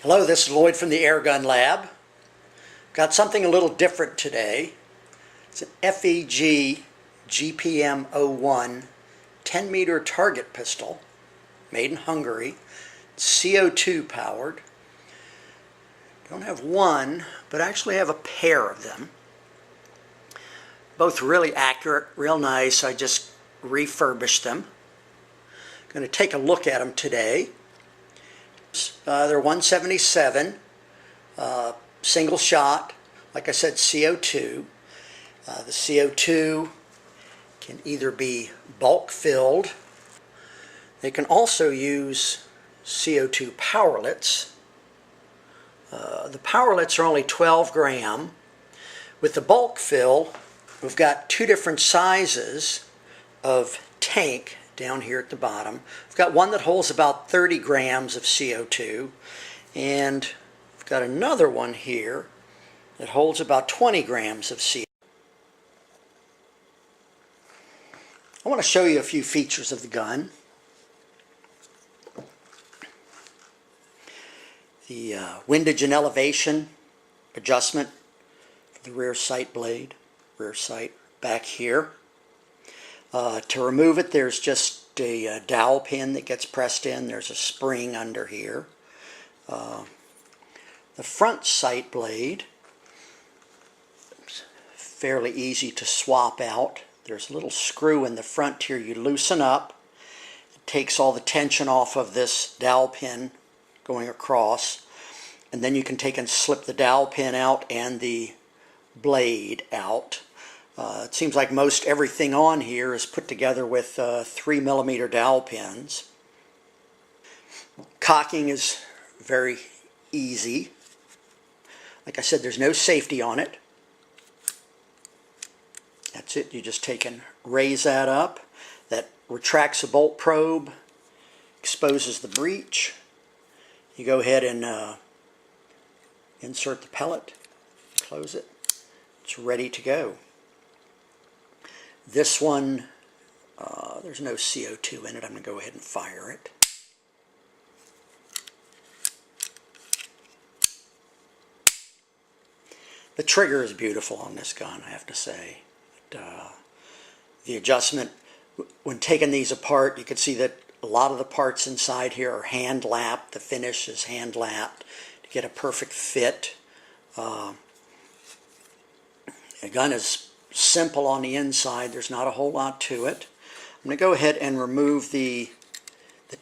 Hello, this is Lloyd from the Airgun Lab. Got something a little different today. It's an FEG GPM-01 10-meter target pistol made in Hungary. CO2 powered. Don't have one, but I actually have a pair of them. Both really accurate, real nice. I just refurbished them. Going to take a look at them today. They're 177, single shot, like I said, CO2. The CO2 can either be bulk filled. They can also use CO2 powerlets. The powerlets are only 12 gram. With the bulk fill, we've got two different sizes of tank down here at the bottom. We've got one that holds about 30 grams of CO2, and we've got another one here that holds about 20 grams of CO2. I want to show you a few features of the gun. The windage and elevation adjustment for the rear sight blade, rear sight back here. To remove it, there's just a dowel pin that gets pressed in. There's a spring under here. The front sight blade, fairly easy to swap out. There's a little screw in the front here you loosen up. It takes all the tension off of this dowel pin going across. And then you can take and slip the dowel pin out and the blade out. It seems like most everything on here is put together with 3mm dowel pins. Cocking is very easy. Like I said, there's no safety on it. That's it. You just take and raise that up. That retracts a bolt probe, exposes the breech. You go ahead and insert the pellet, close it. It's ready to go. This one, there's no CO2 in it. I'm going to go ahead and fire it. The trigger is beautiful on this gun, I have to say. The adjustment, when taking these apart, you can see that a lot of the parts inside here are hand lapped. The finish is hand lapped to get a perfect fit. The gun is simple on the inside. There's not a whole lot to it. I'm going to go ahead and remove the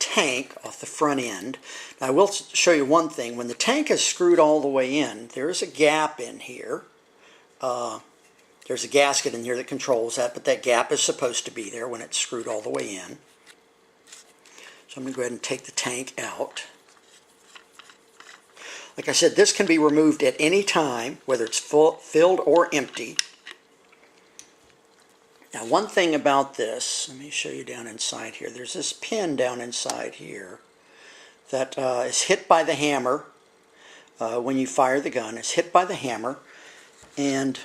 tank off the front end. Now, I will show you one thing. When the tank is screwed all the way in, there is a gap in here. There's a gasket in here that controls that, but that gap is supposed to be there when it's screwed all the way in. So I'm going to go ahead and take the tank out. Like I said, this can be removed at any time, whether it's filled or empty. Now, one thing about this, let me show you down inside here. There's this pin down inside here that is hit by the hammer when you fire the gun. It's hit by the hammer and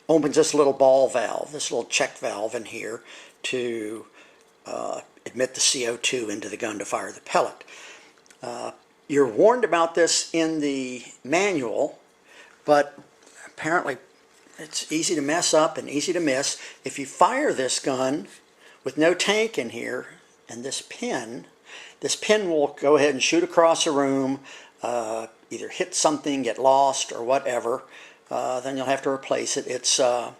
opens this little ball valve, this little check valve in here to admit the CO2 into the gun to fire the pellet. You're warned about this in the manual, but apparently it's easy to mess up and easy to miss. If you fire this gun with no tank in here and this pin will go ahead and shoot across a room, either hit something, get lost, or whatever. Then you'll have to replace it. It's so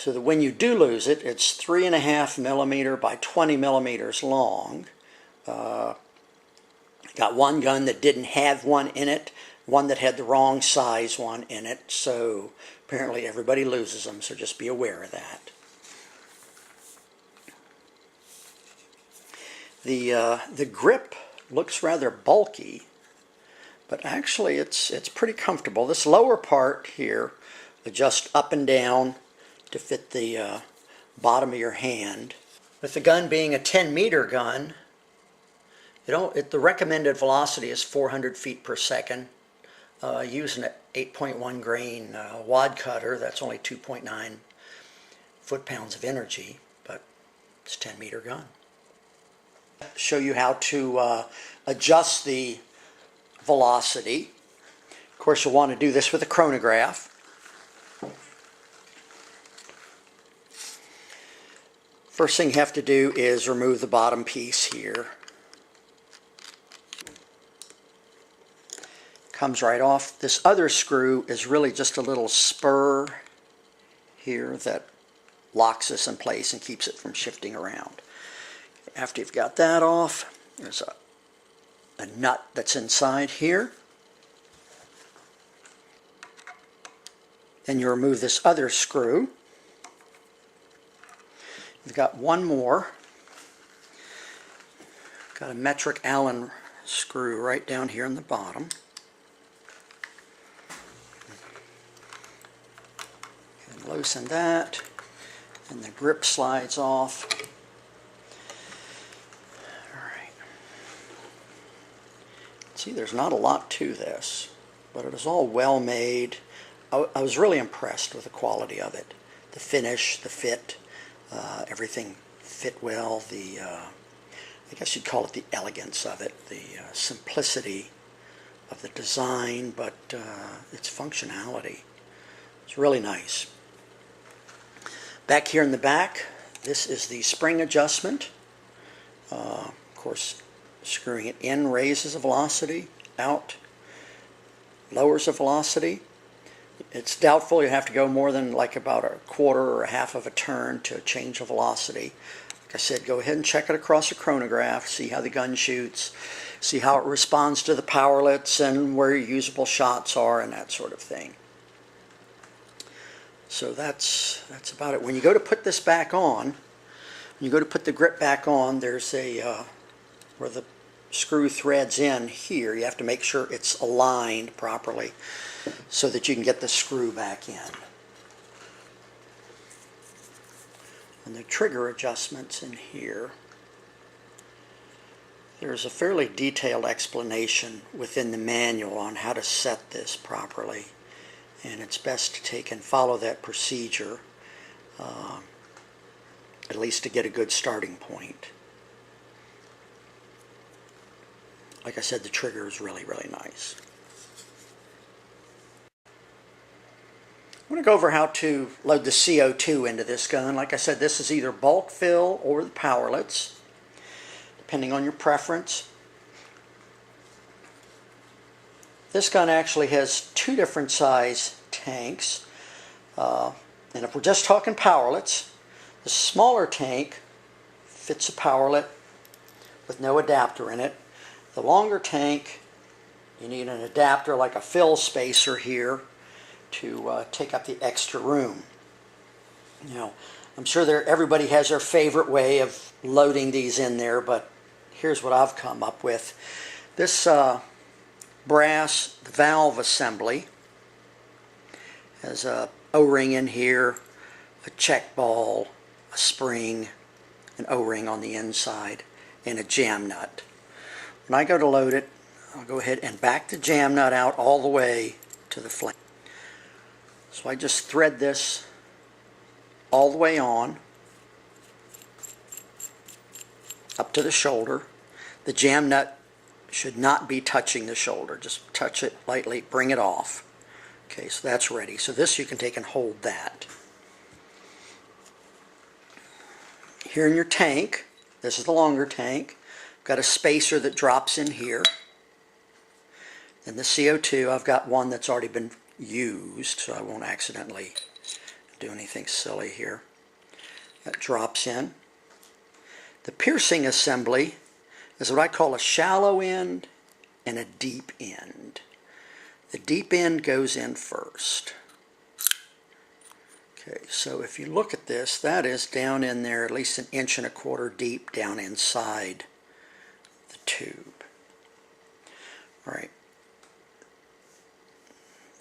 that when you do lose it, it's 3.5mm by 20mm long. Got one gun that didn't have one in it, one that had the wrong size one in it, so apparently everybody loses them, so just be aware of that. The grip looks rather bulky, but actually it's pretty comfortable. This lower part here adjusts up and down to fit the bottom of your hand. With the gun being a 10-meter gun, the recommended velocity is 400 feet per second. Using an 8.1 grain wad cutter, that's only 2.9 foot-pounds of energy, but it's a 10-meter gun. Show you how to adjust the velocity. Of course, you'll want to do this with a chronograph. First thing you have to do is remove the bottom piece here. Comes right off. This other screw is really just a little spur here that locks this in place and keeps it from shifting around. After you've got that off, there's a nut that's inside here. Then you remove this other screw. You've got one more. Got a metric Allen screw right down here in the bottom. And loosen that, and the grip slides off. Alright. See, there's not a lot to this, but it is all well made. I was really impressed with the quality of it. The finish, the fit, everything fit well. I guess you'd call it the elegance of it, the simplicity of the design, but its functionality. It's really nice. Back here in the back, this is the spring adjustment. Of course, screwing it in raises the velocity, out lowers the velocity. It's doubtful you have to go more than like about a quarter or a half of a turn to change the velocity. Like I said, go ahead and check it across a chronograph, see how the gun shoots, see how it responds to the powerlets and where your usable shots are and that sort of thing. So that's about it. When you go to put this back on, when you go to put the grip back on, there's a where the screw threads in here, you have to make sure it's aligned properly so that you can get the screw back in. And the trigger adjustments in here, there's a fairly detailed explanation within the manual on how to set this properly, and it's best to take and follow that procedure at least to get a good starting point. Like I said, the trigger is really, really nice. I'm going to go over how to load the CO2 into this gun. Like I said, this is either bulk fill or the powerlets, depending on your preference. This gun actually has two different size tanks. And if we're just talking powerlets, the smaller tank fits a powerlet with no adapter in it. The longer tank, you need an adapter like a fill spacer here to take up the extra room. You know, I'm sure everybody has their favorite way of loading these in there, but here's what I've come up with. This brass valve assembly has a O-ring in here, a check ball, a spring, an O-ring on the inside, and a jam nut. When I go to load it, I'll go ahead and back the jam nut out all the way to the flame. So I just thread this all the way on up to the shoulder. The jam nut should not be touching the shoulder. Just touch it lightly, bring it off. Okay, so that's ready. So this you can take and hold that. Here in your tank, this is the longer tank. I've got a spacer that drops in here. And the CO2, I've got one that's already been used, so I won't accidentally do anything silly here. That drops in. The piercing assembly is what I call a shallow end and a deep end. The deep end goes in first. Okay, so if you look at this, that is down in there at least 1.25 inches deep down inside the tube. All right.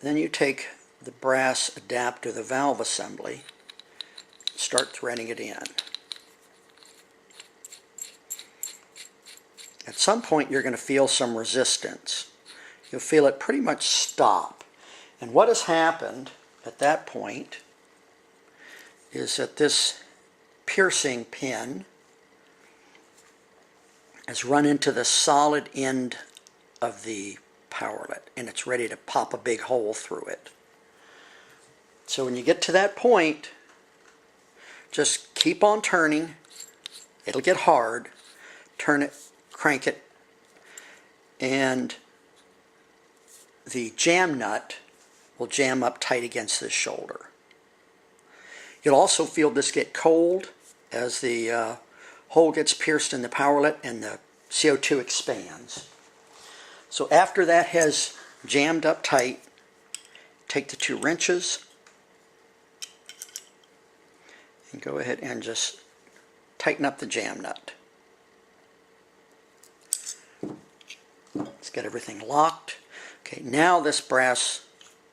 Then you take the brass adapter, the valve assembly, start threading it in. At some point you're going to feel some resistance. You'll feel it pretty much stop. And what has happened at that point is that this piercing pin has run into the solid end of the powerlet, and it's ready to pop a big hole through it. So when you get to that point, just keep on turning. It'll get hard. Turn it, crank it, and the jam nut will jam up tight against this shoulder. You'll also feel this get cold as the hole gets pierced in the powerlet and the CO2 expands. So after that has jammed up tight, take the 2 wrenches and go ahead and just tighten up the jam nut. Let's get everything locked. Okay, now this brass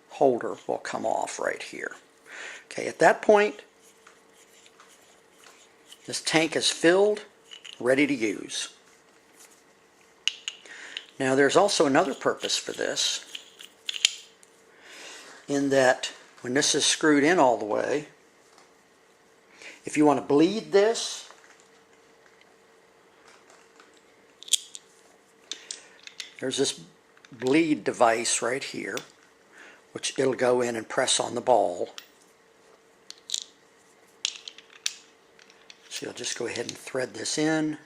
holder will come off right here. Okay, at that point, this tank is filled, ready to use. Now there's also another purpose for this, in that when this is screwed in all the way, if you want to bleed this, there's this bleed device right here, which it'll go in and press on the ball. So you'll just go ahead and thread this in,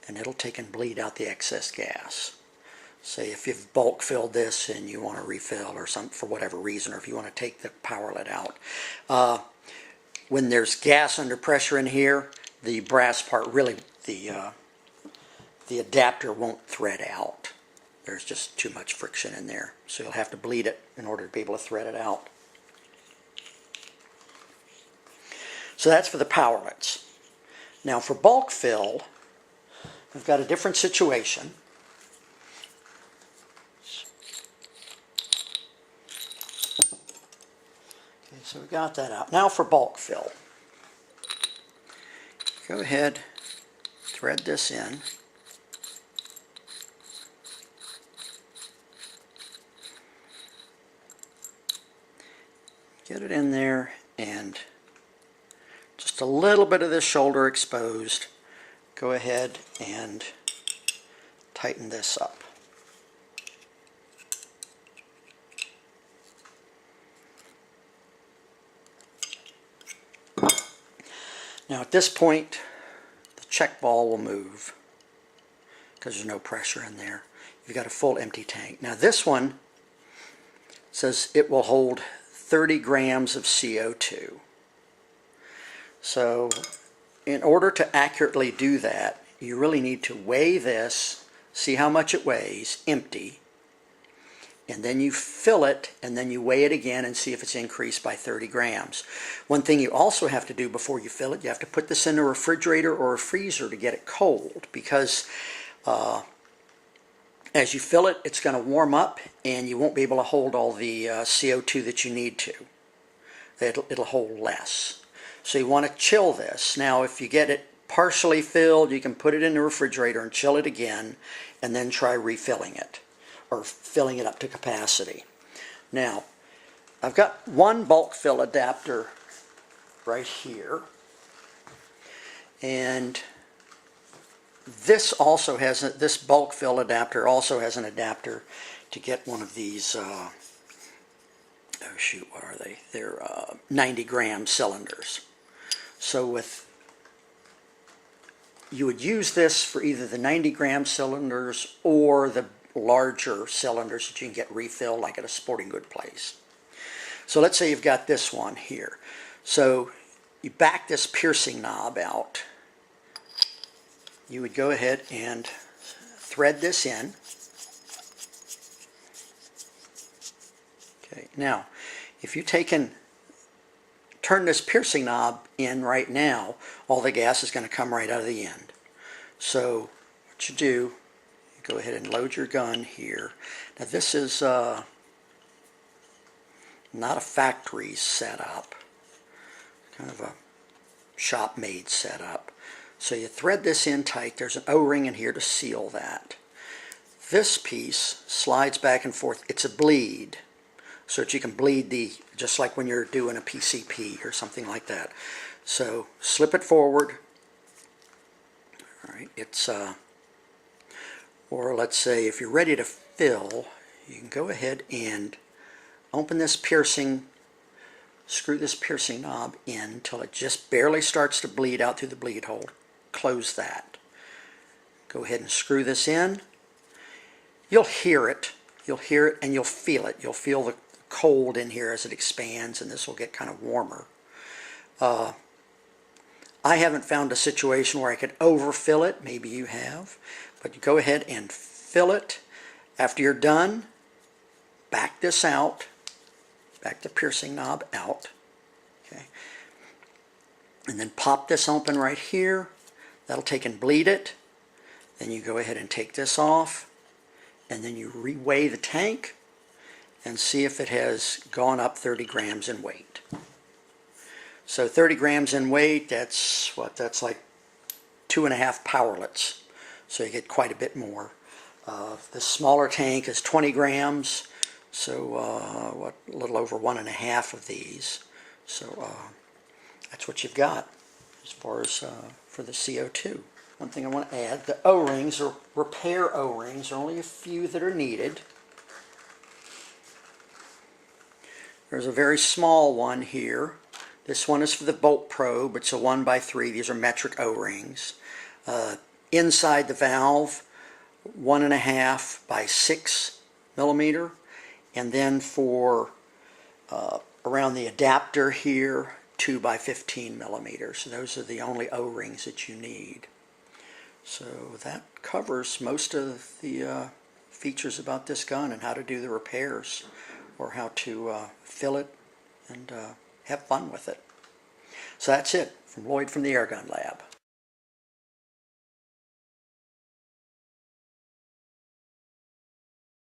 and it'll take and bleed out the excess gas. Say if you've bulk filled this and you want to refill or something for whatever reason, or if you want to take the powerlet out. When there's gas under pressure in here, the brass part really, the adapter won't thread out. There's just too much friction in there. So you'll have to bleed it in order to be able to thread it out. So that's for the powerlets. Now for bulk fill, I've got a different situation. Okay, so we got that out. Now for bulk fill. Go ahead, thread this in. Get it in there, and just a little bit of this shoulder exposed. Go ahead and tighten this up. Now at this point, the check ball will move because there's no pressure in there. You've got a full empty tank. Now this one says it will hold 30 grams of CO2. So in order to accurately do that, you really need to weigh this, see how much it weighs, empty, and then you fill it, and then you weigh it again and see if it's increased by 30 grams. One thing you also have to do before you fill it, you have to put this in a refrigerator or a freezer to get it cold, because as you fill it, it's going to warm up and you won't be able to hold all the CO2 that you need to. It'll hold less. So you want to chill this. Now if you get it partially filled, you can put it in the refrigerator and chill it again, and then try refilling it, or filling it up to capacity. Now, I've got one bulk fill adapter right here, and this also has this bulk fill adapter also has an adapter to get one of these. Oh shoot, what are they? They're 90-gram cylinders. So you would use this for either the 90-gram cylinders or the larger cylinders that you can get refilled, like at a sporting good place. So let's say you've got this one here. So you back this piercing knob out. You would go ahead and thread this in. Okay, now if you take and turn this piercing knob in right now, all the gas is going to come right out of the end. So what you do, you go ahead and load your gun here. Now this is not a factory setup, kind of a shop-made setup. So you thread this in tight. There's an O-ring in here to seal that. This piece slides back and forth. It's a bleed, so that you can bleed just like when you're doing a PCP or something like that. So slip it forward. All right, it's Or let's say if you're ready to fill, you can go ahead and open this piercing, screw this piercing knob in until it just barely starts to bleed out through the bleed hole. Close that. Go ahead and screw this in. You'll hear it. You'll hear it and you'll feel it. You'll feel the cold in here as it expands, and this will get kind of warmer. I haven't found a situation where I could overfill it. Maybe you have. But you go ahead and fill it. After you're done, back this out. Back the piercing knob out. Okay. And then pop this open right here. That'll take and bleed it. Then you go ahead and take this off. And then you reweigh the tank and see if it has gone up 30 grams in weight. So 30 grams in weight, that's what? That's like 2.5 powerlets. So you get quite a bit more. The smaller tank is 20 grams. So what? A little over 1.5 of these. So that's what you've got as far as for the CO2. One thing I want to add, the O-rings or repair O-rings are only a few that are needed. There's a very small one here. This one is for the bolt probe. It's a 1x3. These are metric O-rings. Inside the valve, 1.5 by 6 millimeter. And then for around the adapter here, 2 by 15 millimeters. So those are the only O-rings that you need. So that covers most of the features about this gun and how to do the repairs or how to fill it and have fun with it. So that's it from Lloyd from the Airgun Lab.